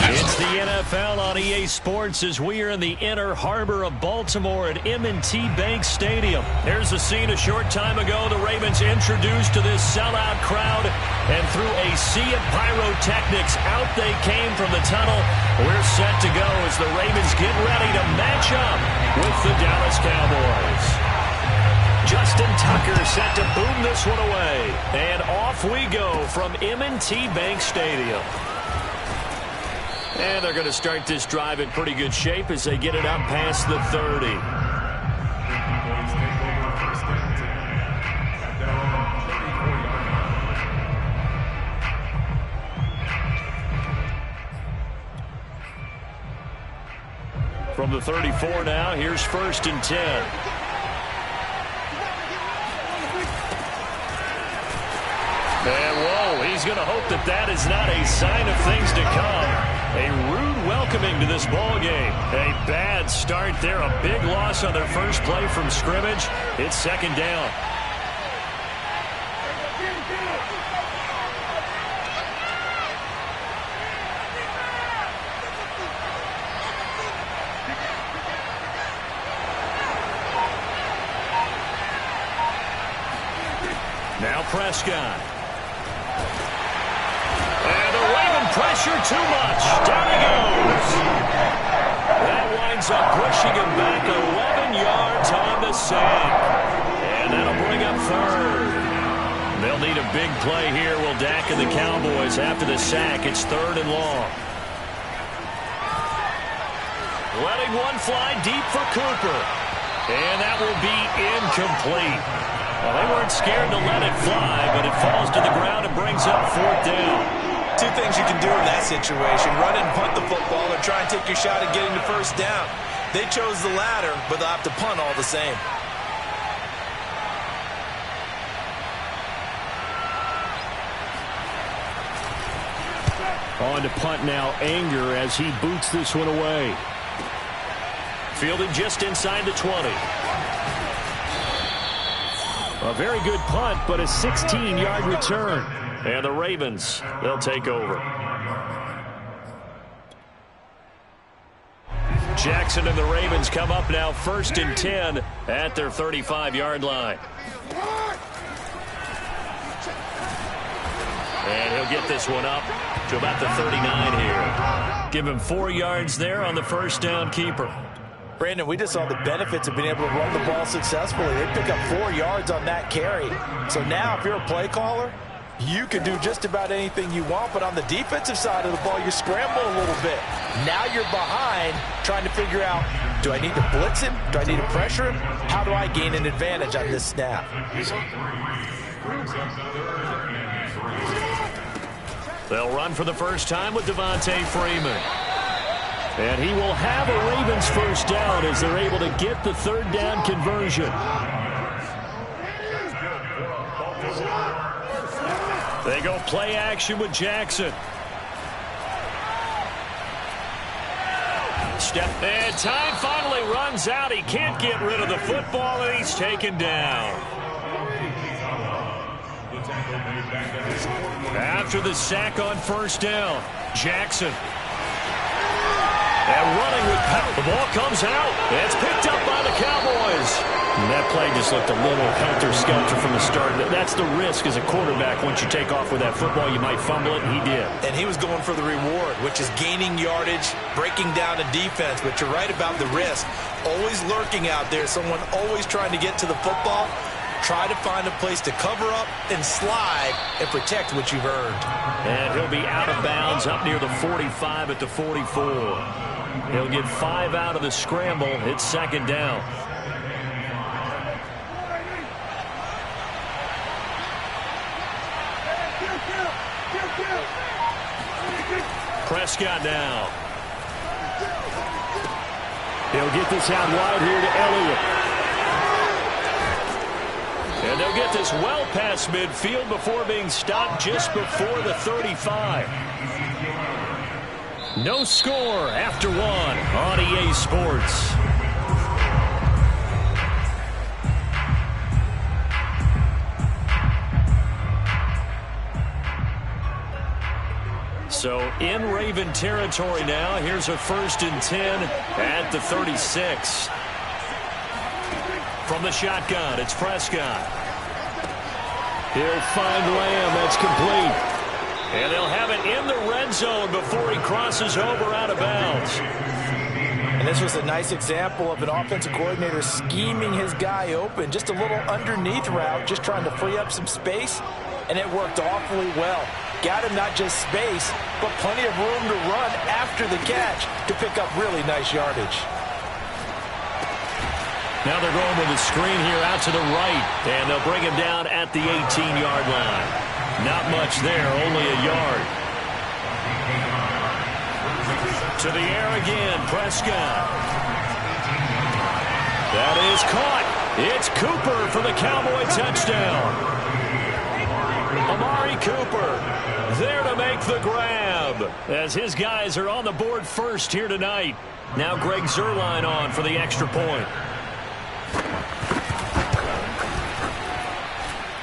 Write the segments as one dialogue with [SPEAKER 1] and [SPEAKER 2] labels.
[SPEAKER 1] It's the NFL on EA Sports as we are in the inner harbor of Baltimore at M&T Bank Stadium. There's a scene a short time ago the Ravens introduced to this sellout crowd, and through a sea of pyrotechnics, out they came from the tunnel. We're set to go as the Ravens get ready to match up with the Dallas Cowboys. Justin Tucker set to boom this one away, and off we go from M&T Bank Stadium. And they're going to start this drive in pretty good shape as they get it up past the 30. From the 34 now, here's 1st and 10. And whoa, he's going to hope that that is not a sign of things to come. A rude welcoming to this ball game. A bad start there. A big loss on their first play from scrimmage. It's 2nd down. Now Prescott. And the Raven pressure too much. Down he goes. That winds up pushing him back 11 yards on the sack. And that'll bring up 3rd. They'll need a big play here, will Dak and the Cowboys. After the sack, it's 3rd and long. Letting one fly deep for Cooper. And that will be incomplete. Well, they weren't scared to let it fly, but it falls to the ground and brings up 4th down.
[SPEAKER 2] Two things you can do in that situation: run and punt the football, or try and take your shot at getting the 1st down. They chose the latter, but they'll have to punt all the same.
[SPEAKER 1] On to punt now, Anger, as he boots this one away. Fielded just inside the 20. A very good punt, but a 16-yard return. And the Ravens, they'll take over. Jackson and the Ravens come up now 1st and 10 at their 35-yard line. And he'll get this one up to about the 39 here. Give him 4 yards there on the 1st down keeper.
[SPEAKER 2] Brandon, we just saw the benefits of being able to run the ball successfully. They pick up 4 yards on that carry. So now if you're a play caller, you can do just about anything you want, but on the defensive side of the ball, you're scrambling a little bit. Now you're behind, trying to figure out, do I need to blitz him? Do I need to pressure him? How do I gain an advantage on this snap?
[SPEAKER 1] They'll run for the first time with Devontae Freeman. And he will have a Ravens 1st down as they're able to get the 3rd down conversion. They go play action with Jackson. Step, and time finally runs out. He can't get rid of the football, and he's taken down. After the sack on 1st down, Jackson. And running with power. The ball comes out. It's picked up by the Cowboys. And that play just looked a little helter-skelter from the start. That's the risk as a quarterback. Once you take off with that football, you might fumble it, and he did.
[SPEAKER 2] And he was going for the reward, which is gaining yardage, breaking down a defense. But you're right about the risk. Always lurking out there. Someone always trying to get to the football. Try to find a place to cover up and slide and protect what you've earned.
[SPEAKER 1] And he'll be out of bounds up near the 45 at the 44. He'll get 5 out of the scramble. It's 2nd down. Prescott now. He'll get this out wide here to Elliott. And they'll get this well past midfield before being stopped just before the 35. No score after 1 on EA Sports. So in Raven territory now. Here's a 1st and 10 at the 36. From the shotgun, it's Prescott. He'll find Lamb. That's complete. And they'll have it in the red zone before he crosses over out of bounds.
[SPEAKER 2] And this was a nice example of an offensive coordinator scheming his guy open. Just a little underneath route, just trying to free up some space. And it worked awfully well. Got him not just space, but plenty of room to run after the catch to pick up really nice yardage.
[SPEAKER 1] Now they're going with a screen here out to the right. And they'll bring him down at the 18-yard line. Not much there, only a yard. To the air again, Prescott. That is caught. It's Cooper for the Cowboy touchdown. Amari Cooper there to make the grab as his guys are on the board first here tonight. Now Greg Zuerlein on for the extra point.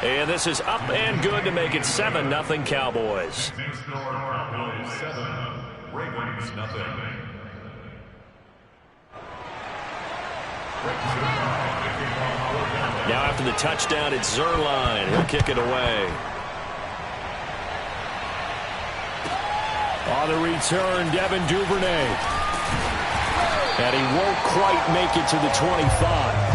[SPEAKER 1] And this is up and good to make it 7-0 Cowboys. Now after the touchdown, it's Zuerlein. He'll kick it away. On the return, Devin Duvernay. And he won't quite make it to the 25.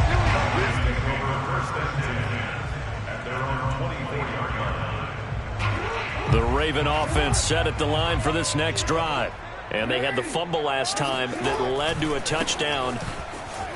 [SPEAKER 1] The Raven offense set at the line for this next drive. And they had the fumble last time that led to a touchdown.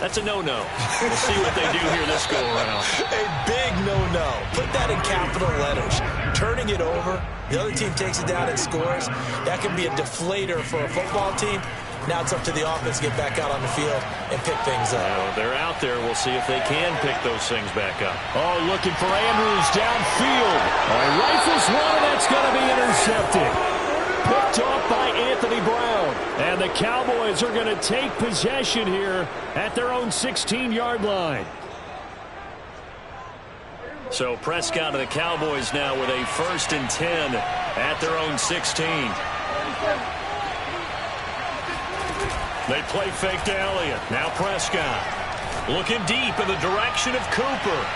[SPEAKER 1] That's a no-no. We'll see what they do here this go-around.
[SPEAKER 2] A big no-no. Put that in capital letters. Turning it over, the other team takes it down and scores. That can be a deflator for a football team. Now it's up to the offense to get back out on the field and pick things up.
[SPEAKER 1] They're out there. We'll see if they can pick those things back up. Oh, looking for Andrews downfield. Rifles one, and that's going to be intercepted. Picked off by Anthony Brown. And the Cowboys are going to take possession here at their own 16-yard line. So Prescott and the Cowboys now with a 1st and 10 at their own 16. They play fake to Elliott. Now Prescott looking deep in the direction of Cooper.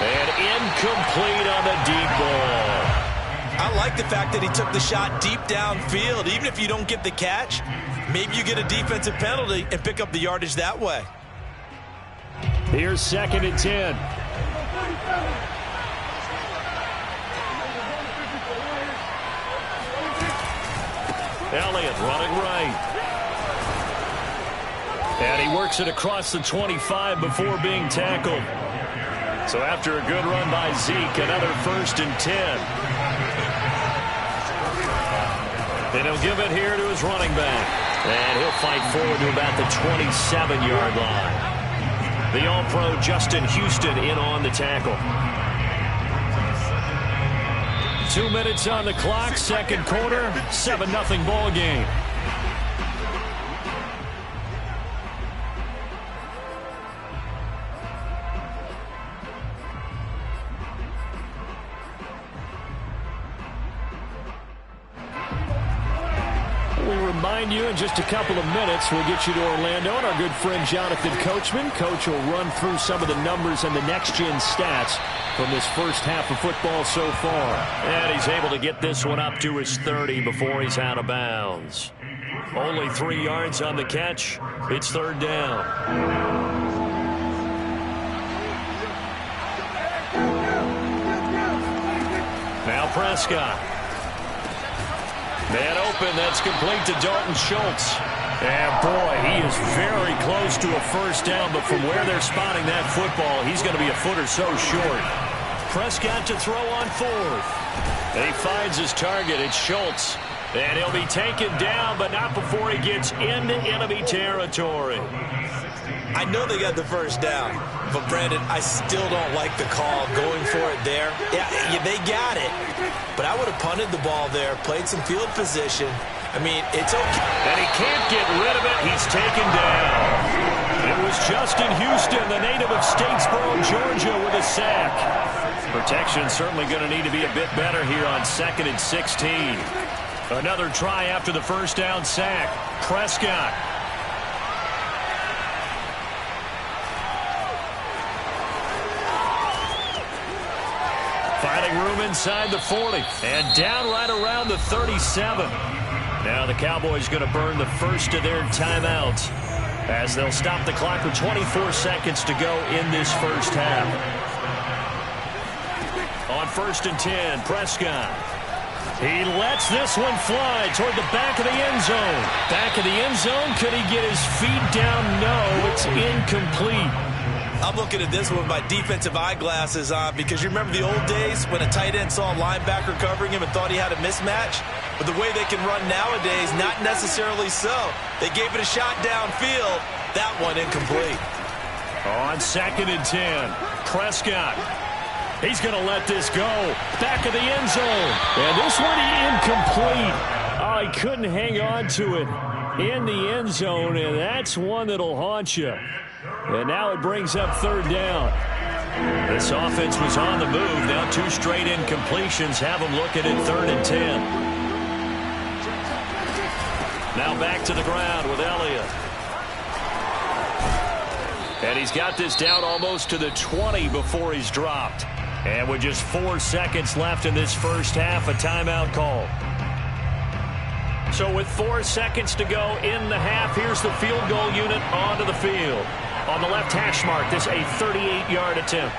[SPEAKER 1] And incomplete on the deep ball.
[SPEAKER 2] I like the fact that he took the shot deep downfield. Even if you don't get the catch, maybe you get a defensive penalty and pick up the yardage that way.
[SPEAKER 1] Here's 2nd and 10. Elliott running right. And he works it across the 25 before being tackled. So after a good run by Zeke, another 1st and 10. And he'll give it here to his running back. And he'll fight forward to about the 27-yard line. The All-Pro Justin Houston in on the tackle. 2 minutes on the clock, second quarter, 7-0 ball game. Remind you in just a couple of minutes we'll get you to Orlando and our good friend Jonathan Coachman. Coach will run through some of the numbers and the next-gen stats from this first half of football so far. And he's able to get this one up to his 30 before he's out of bounds. Only 3 yards on the catch. It's 3rd down. Now Prescott. Man open, that's complete to Dalton Schultz. And boy, he is very close to a 1st down, but from where they're spotting that football, he's going to be a foot or so short. Prescott to throw on 4th. And he finds his target, it's Schultz. And he'll be taken down, but not before he gets into enemy territory.
[SPEAKER 2] I know they got the 1st down, but Brandon, I still don't like the call going for it there. Yeah, they got it, but I would have punted the ball there, played some field position. I mean, it's okay.
[SPEAKER 1] And he can't get rid of it. He's taken down. It was Justin Houston, the native of Statesboro, Georgia, with a sack. Protection's certainly going to need to be a bit better here on 2nd and 16. Another try after the first down sack. Prescott. Finding room inside the 40. And down right around the 37. Now the Cowboys going to burn the first of their timeouts as they'll stop the clock with 24 seconds to go in this first half. On 1st and 10, Prescott. He lets this one fly toward the back of the end zone. Back of the end zone. Could he get his feet down? No, it's incomplete.
[SPEAKER 2] I'm looking at this with my defensive eyeglasses on because you remember the old days when a tight end saw a linebacker covering him and thought he had a mismatch? But the way they can run nowadays, not necessarily so. They gave it a shot downfield. That one incomplete.
[SPEAKER 1] On 2nd and 10, Prescott. He's going to let this go. Back of the end zone. And this one incomplete. Oh, he couldn't hang on to it in the end zone, and that's one that'll haunt you. And now it brings up 3rd down. This offense was on the move. Now 2 straight incompletions have them looking at 3rd and 10. Now back to the ground with Elliott. And he's got this down almost to the 20 before he's dropped. And with just 4 seconds left in this first half, a timeout call. So with 4 seconds to go in the half, here's the field goal unit onto the field. On the left hash mark, this a 38-yard attempt.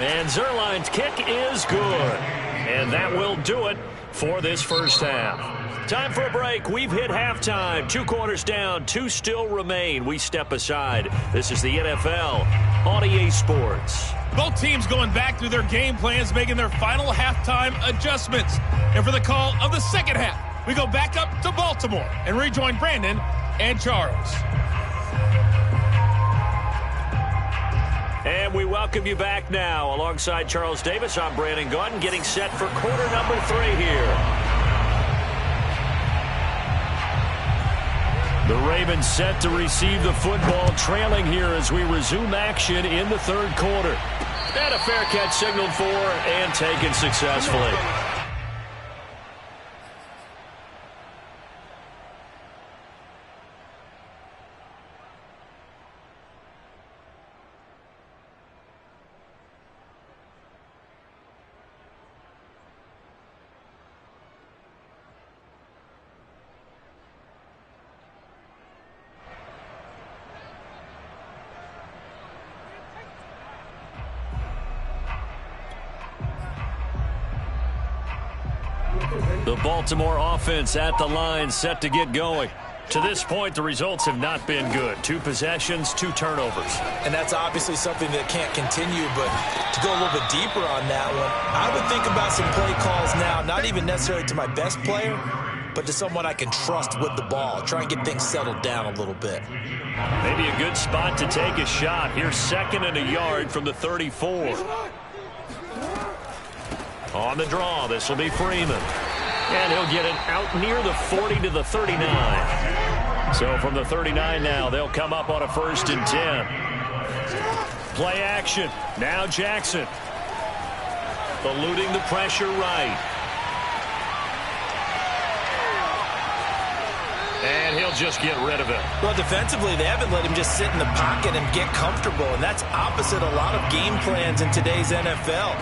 [SPEAKER 1] And Zerline's kick is good. And that will do it for this first half. Time for a break. We've hit halftime. 2 quarters down. 2 still remain. We step aside. This is the NFL on EA Sports.
[SPEAKER 3] Both teams going back through their game plans, making their final halftime adjustments. And for the call of the second half, we go back up to Baltimore and rejoin Brandon and Charles.
[SPEAKER 1] And we welcome you back now. Alongside Charles Davis, I'm Brandon Gaudin, getting set for quarter number 3 here. The Ravens set to receive the football, trailing here as we resume action in the 3rd quarter. And a fair catch signaled for and taken successfully. The Baltimore offense at the line, set to get going. To this point, the results have not been good. 2 possessions, 2 turnovers.
[SPEAKER 2] And that's obviously something that can't continue, but to go a little bit deeper on that one, I would think about some play calls now, not even necessarily to my best player, but to someone I can trust with the ball. Try and get things settled down a little bit.
[SPEAKER 1] Maybe a good spot to take a shot. Here's 2nd and a yard from the 34. On the draw, this will be Freeman. And he'll get it out near the 40 to the 39. So from the 39 now, they'll come up on a 1st and 10. Play action. Now Jackson. Eluding the pressure right. And he'll just get rid of it.
[SPEAKER 2] Well, defensively, they haven't let him just sit in the pocket and get comfortable, and that's opposite a lot of game plans in today's NFL.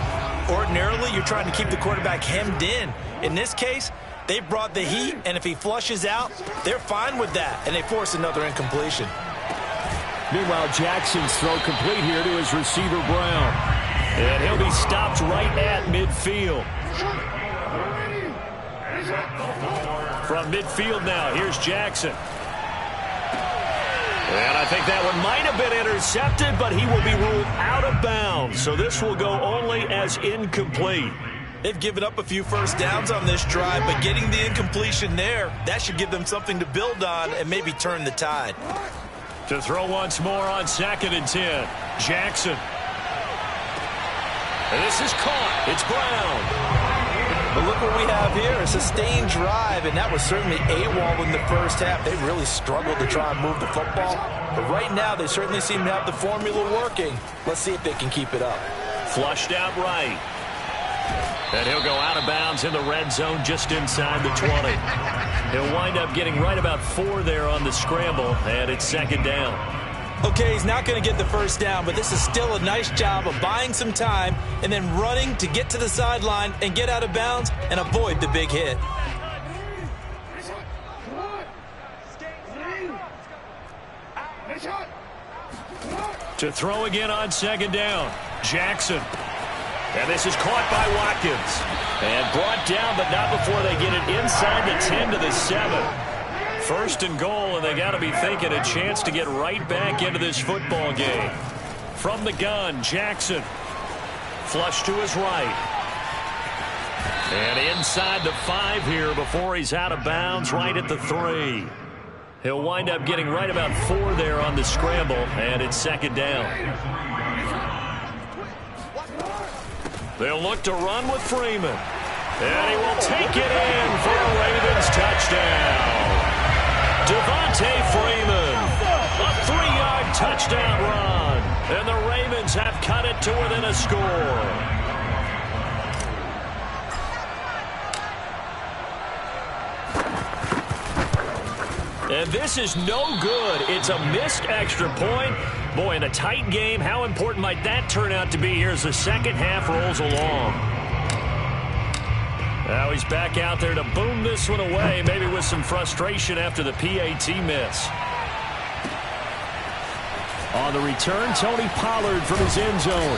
[SPEAKER 2] Ordinarily, you're trying to keep the quarterback hemmed in. In this case, they brought the heat, and if he flushes out, they're fine with that, and they force another incompletion.
[SPEAKER 1] Meanwhile, Jackson's throw complete here to his receiver, Brown. And he'll be stopped right at midfield. From midfield now, here's Jackson. And I think that one might have been intercepted, but he will be ruled out of bounds. So this will go only as incomplete.
[SPEAKER 2] They've given up a few first downs on this drive, but getting the incompletion there, that should give them something to build on and maybe turn the tide.
[SPEAKER 1] To throw once more on 2nd and 10. Jackson. And this is caught. It's Brown.
[SPEAKER 2] But look what we have here, a sustained drive, and that was certainly AWOL in the first half. They really struggled to try and move the football. But right now, they certainly seem to have the formula working. Let's see if they can keep it up.
[SPEAKER 1] Flushed out right. And he'll go out of bounds in the red zone just inside the 20. He'll wind up getting right about 4 there on the scramble, and it's second down.
[SPEAKER 2] Okay, he's not going to get the first down, but this is still a nice job of buying some time and then running to get to the sideline and get out of bounds and avoid the big hit.
[SPEAKER 1] To throw again on second down, Jackson. And this is caught by Watkins. And brought down, but not before they get it inside the 10 to the 7. First and goal, and they got to be thinking a chance to get right back into this football game. From the gun, Jackson. Flush to his right. And inside the 5 here before he's out of bounds right at the 3. He'll wind up getting right about 4 there on the scramble, and it's second down. They'll look to run with Freeman. And he will take it in for a Ravens touchdown. Devontae Freeman, a 3-yard touchdown run. And the Ravens have cut it to within a score. And this is no good. It's a missed extra point. Boy, in a tight game, how important might that turn out to be here as the second half rolls along? Now he's back out there to boom this one away, maybe with some frustration after the PAT miss. On the return, Tony Pollard from his end zone.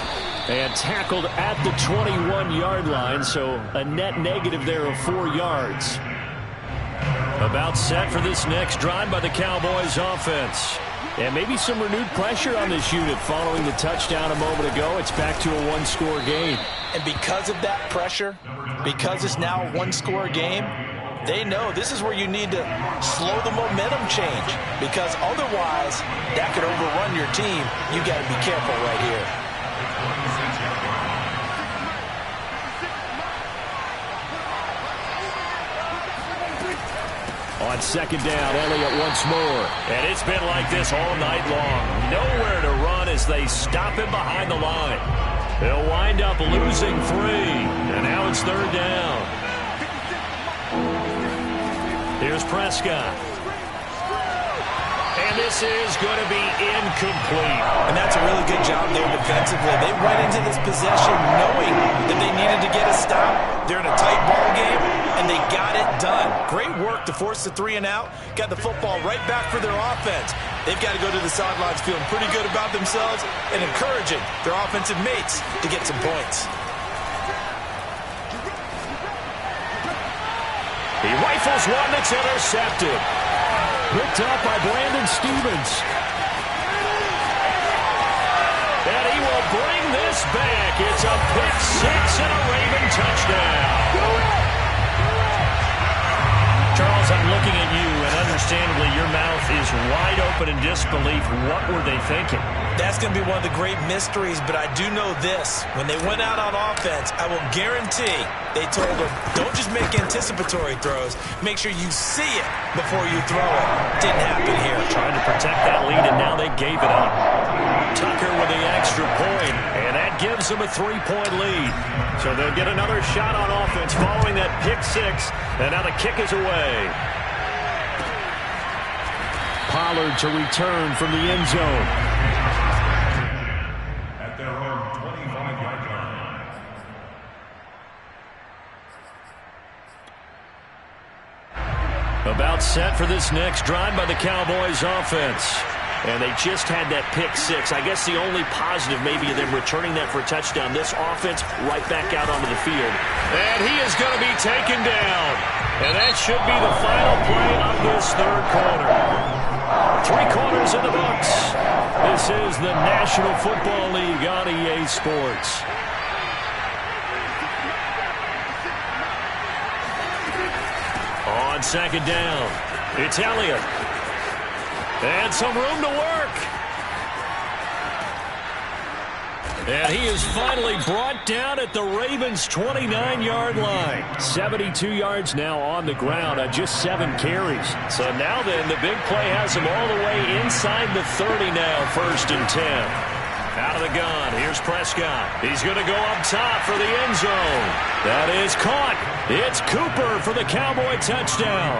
[SPEAKER 1] And tackled at the 21-yard line, so a net negative there of 4 yards. About set for this next drive by the Cowboys offense. And maybe some renewed pressure on this unit following the touchdown a moment ago. It's back to a 1-score game.
[SPEAKER 2] And because of that pressure, because it's now a 1-score game, they know this is where you need to slow the momentum change. Because otherwise, that could overrun your team. You got to be careful right here.
[SPEAKER 1] On second down, Elliott once more. And it's been like this all night long. Nowhere to run as they stop him behind the line. They'll wind up losing 3. And now it's third down. Here's Prescott. And this is going to be incomplete.
[SPEAKER 2] And that's a really good job there defensively. They went into this possession knowing that they needed to get a stop. They're in a tight ball game, and they got it done. Great work to force the 3 and out. Got the football right back for their offense. They've got to go to the sidelines feeling pretty good about themselves and encouraging their offensive mates to get some points.
[SPEAKER 1] He rifles one that's intercepted. Picked up by Brandon Stevens. And he will bring this back. It's a pick 6 and a Raven touchdown. Charles, I'm looking at you, and understandably your mouth is wide open in disbelief. What were they thinking?
[SPEAKER 2] That's going to be one of the great mysteries, but I do know this. When they went out on offense, I will guarantee they told them, don't just make anticipatory throws. Make sure you see it before you throw it. Didn't happen here.
[SPEAKER 1] Trying to protect that lead, and now they gave it up. Tucker with the extra point, and that gives them a 3-point lead. So they'll get another shot on offense following that pick 6, and now the kick is away. Pollard to return from the end zone.
[SPEAKER 4] At their own 25-yard line.
[SPEAKER 1] About set for this next drive by the Cowboys offense. And they just had that pick 6. I guess the only positive maybe of them returning that for a touchdown. This offense right back out onto the field. And he is going to be taken down. And that should be the final play of this third quarter. 3 quarters in the books. This is the National Football League on EA Sports. On second down, it's Elliott. And some room to work. And he is finally brought down at the Ravens' 29-yard line. 72 yards now on the ground on just 7 carries. So now then, the big play has him all the way inside the 30 now, 1st and 10. Out of the gun, here's Prescott. He's going to go up top for the end zone. That is caught. It's Cooper for the Cowboy touchdown.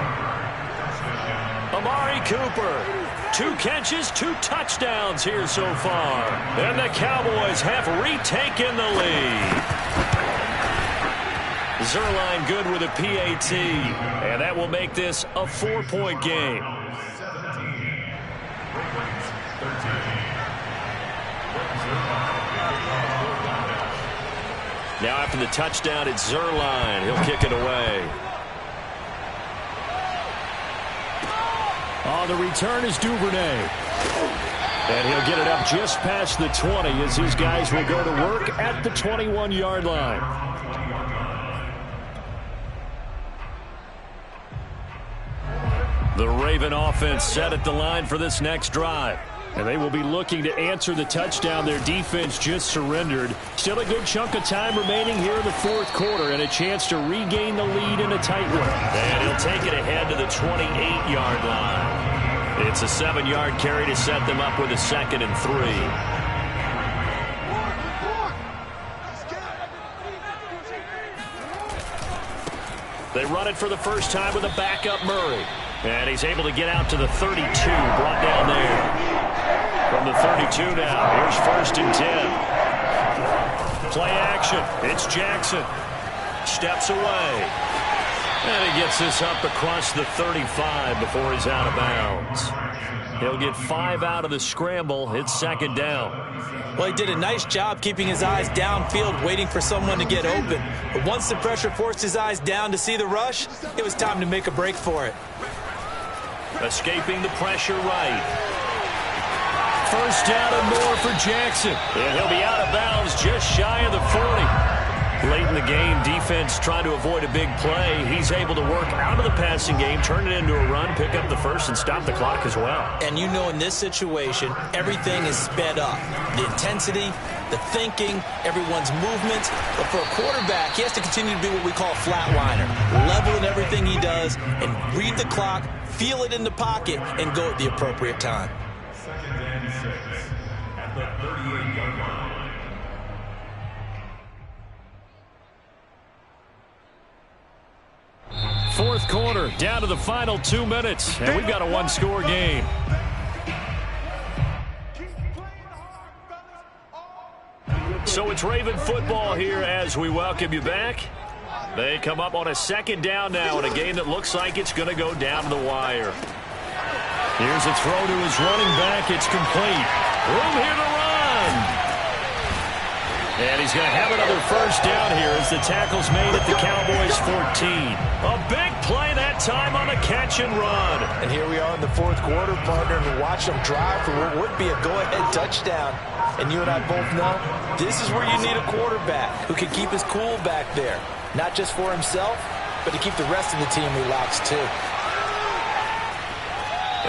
[SPEAKER 1] Amari Cooper. 2 catches, 2 touchdowns here so far. And the Cowboys have retaken the lead. Zuerlein good with a PAT. And that will make this a 4-point game. Now after the touchdown, it's Zuerlein. He'll kick it away. On the return is Duvernay. And he'll get it up just past the 20 as his guys will go to work at the 21-yard line. The Raven offense set at the line for this next drive. And they will be looking to answer the touchdown their defense just surrendered. Still a good chunk of time remaining here in the 4th quarter and a chance to regain the lead in a tight one. And he'll take it ahead to the 28-yard line. It's a 7-yard carry to set them up with a 2nd and 3. They run it for the first time with a backup Murray. And he's able to get out to the 32, brought down there. From the 32 now, here's 1st and 10. Play action, it's Jackson. Steps away. And he gets this up across the 35 before he's out of bounds. He'll get 5 out of the scramble. It's 2nd down.
[SPEAKER 2] Well, he did a nice job keeping his eyes downfield, waiting for someone to get open. But once the pressure forced his eyes down to see the rush, it was time to make a break for it.
[SPEAKER 1] Escaping the pressure right. 1st down and more for Jackson. And he'll be out of bounds just shy of the 40. Late in the game, defense trying to avoid a big play. He's able to work out of the passing game, turn it into a run, pick up the 1st, and stop the clock as well.
[SPEAKER 2] And you know in this situation, everything is sped up. The intensity, the thinking, everyone's movements. But for a quarterback, he has to continue to be what we call a flatliner. Level in everything he does and read the clock, feel it in the pocket, and go at the appropriate time.
[SPEAKER 4] 2nd and 6 at the 38-yard line.
[SPEAKER 1] Fourth quarter, down to the final 2 minutes, and we've got a 1-score game. So it's Raven football here as we welcome you back. They come up on a 2nd down now in a game that looks like it's going to go down to the wire. Here's a throw to his running back. It's complete. Room here to run. And he's going to have another 1st down here as the tackle's made at the Cowboys' 14. A big play that time on a catch and run.
[SPEAKER 2] And here we are in the 4th quarter, partner, and watch them drive for what would be a go-ahead touchdown. And you and I both know this is where you need a quarterback who can keep his cool back there. Not just for himself, but to keep the rest of the team relaxed too.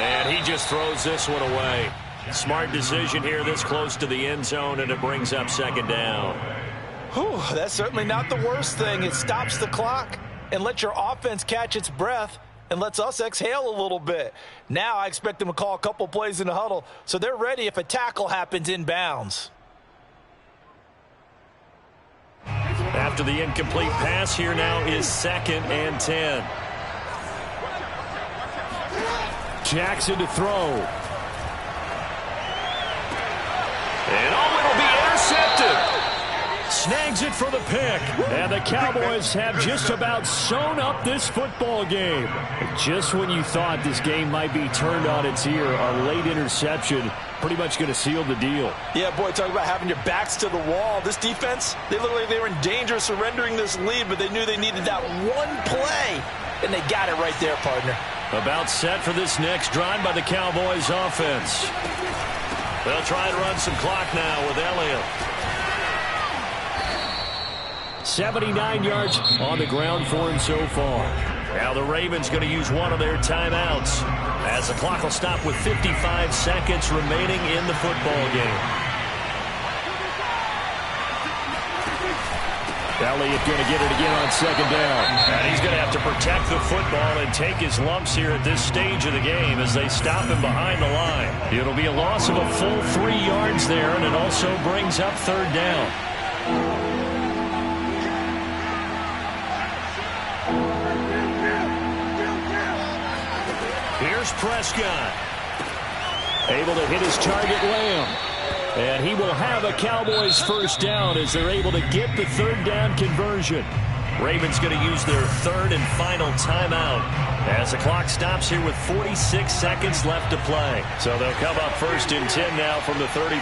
[SPEAKER 1] And he just throws this one away. Smart decision here this close to the end zone, and it brings up 2nd down.
[SPEAKER 2] Whew, that's certainly not the worst thing. It stops the clock and lets your offense catch its breath and lets us exhale a little bit. Now I expect them to call a couple plays in the huddle so they're ready if a tackle happens inbounds.
[SPEAKER 1] After the incomplete pass, here now is 2nd and 10. Jackson to throw. And it'll be intercepted. Snags it for the pick. And the Cowboys have just about sewn up this football game. Just when you thought this game might be turned on its ear, a late interception pretty much going to seal the deal.
[SPEAKER 2] Yeah, boy, talk about having your backs to the wall. This defense, they look like they were in danger of surrendering this lead, but they knew they needed that one play, and they got it right there, partner.
[SPEAKER 1] About set for this next drive by the Cowboys offense. They'll try and run some clock now with Elliott. 79 yards on the ground for him so far. Now the Ravens going to use one of their timeouts as the clock will stop with 55 seconds remaining in the football game. Elliott going to get it again on second down. And he's going to have to protect the football and take his lumps here at this stage of the game as they stop him behind the line. It'll be a loss of a full 3 yards there, and it also brings up third down. Here's Prescott. Able to hit his target, Lamb. And he will have a Cowboys first down as they're able to get the third down conversion. Ravens going to use their third and final timeout as the clock stops here with 46 seconds left to play. So they'll come up first and 10 now from the 33.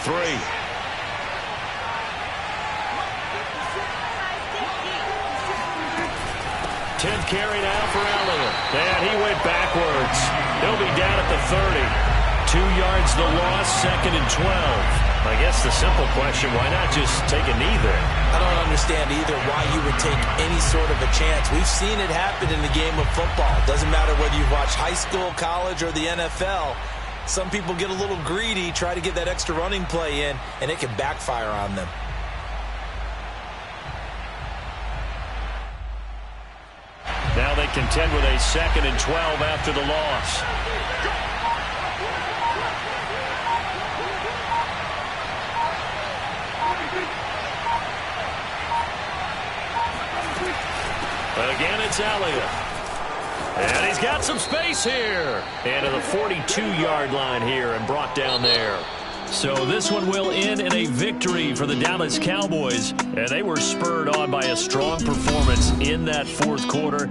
[SPEAKER 1] Tenth carry now for Elliott. And he went backwards. He'll be down at the 30. 2 yards the loss, second and 12. I guess the simple question, why not just take a knee there?
[SPEAKER 2] I don't understand either why you would take any sort of a chance. We've seen it happen in the game of football. Doesn't matter whether you've watched high school, college, or the NFL. Some people get a little greedy, try to get that extra running play in, and it can backfire on them.
[SPEAKER 1] Now they contend with a second and 12 after the loss. Again, it's Elliott. And he's got some space here. And to the 42-yard line here and brought down there. So this one will end in a victory for the Dallas Cowboys. And they were spurred on by a strong performance in that fourth quarter.